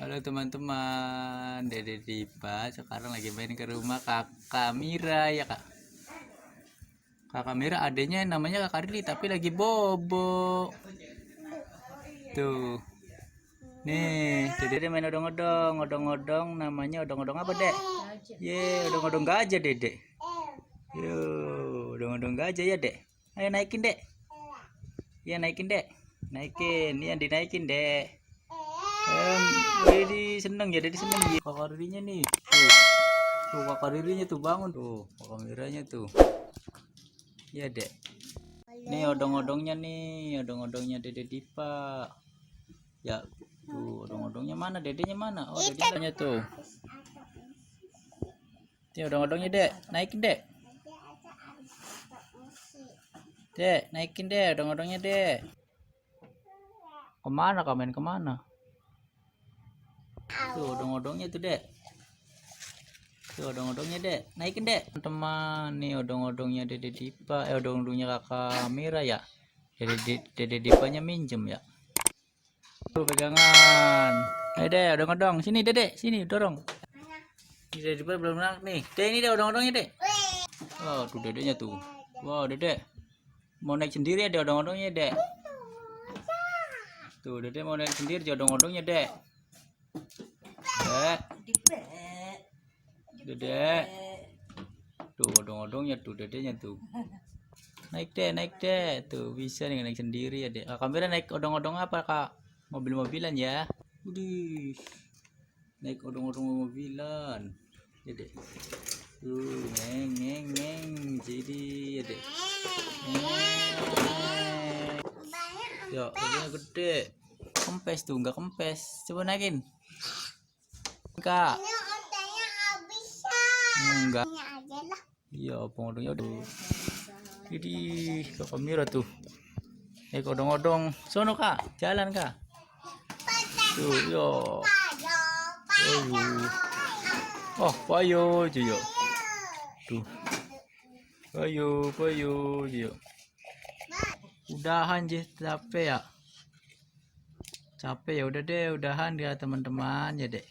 Halo teman-teman, Dede Dipa sekarang lagi main ke rumah kakak Mira ya kak. Kakak Mira adanya namanya kakak Rili tapi lagi bobo. Tuh, nih Dede main odong-odong namanya odong-odong apa dek? Odong-odong gajah Dede. Yo, odong-odong gajah ya dek. Ayo naikin dek. Ya naikin dek, naikin, ini yang dinaikin dek. Jadi seneng ya, jadi seneng ya. Kakak Ririnya nih, tuh kakak Ririnya tuh bangun tuh, kakak Miranya tuh. Ya dek. Nih odong-odongnya Dede Dipa. Ya, tuh odong-odongnya mana? Dedenya mana? Oh dedenya tuh. Nih odong-odongnya dek, naikin dek. Dek, naikin dek odong-odongnya dek. Kemana kamen kemana? Tuh odong-odongnya tuh dek. Tuh odong-odongnya dek, naikin dek. Teman nih odong-odongnya Dede Dipa, odong-odongnya kakak Mira ya. Dede Dipanya minjem ya. Tuh pegangan. Ayo dek, odong-odong. Sini Dede, sini dorong. Ini Dede Dipa belum naik nih. Dek ini dek odong-odongnya dek. Oh tuh dedenya tuh. Wow Dede mau naik sendiri ya dek odong-odongnya dek. Tuh Dede mau naik sendiri ya odong-odongnya dek. Dede. Tuh odong-odongnya tuh dedenya tuh. Naik deh tuh bisa nih naik sendiri ya dek. Kamera naik odong-odong apa kak? Mobil-mobilan ya. Udih, naik odong-odong mobilan dede. Tuh neng jadi ya dek. Ya mobilnya gede, kempes tuh nggak kempes. Coba naikin kak. Enggak. Iya, pengodongnya udah. Jadi kakak Mira tuh. Naik odong-odong. Sono kak, jalan kak. Tuh, yo. Oh, payo, yo. Tuh. Payo, yo. Udahan je, capek ya. Capek ya udah deh, udahan ya teman-teman ya dek.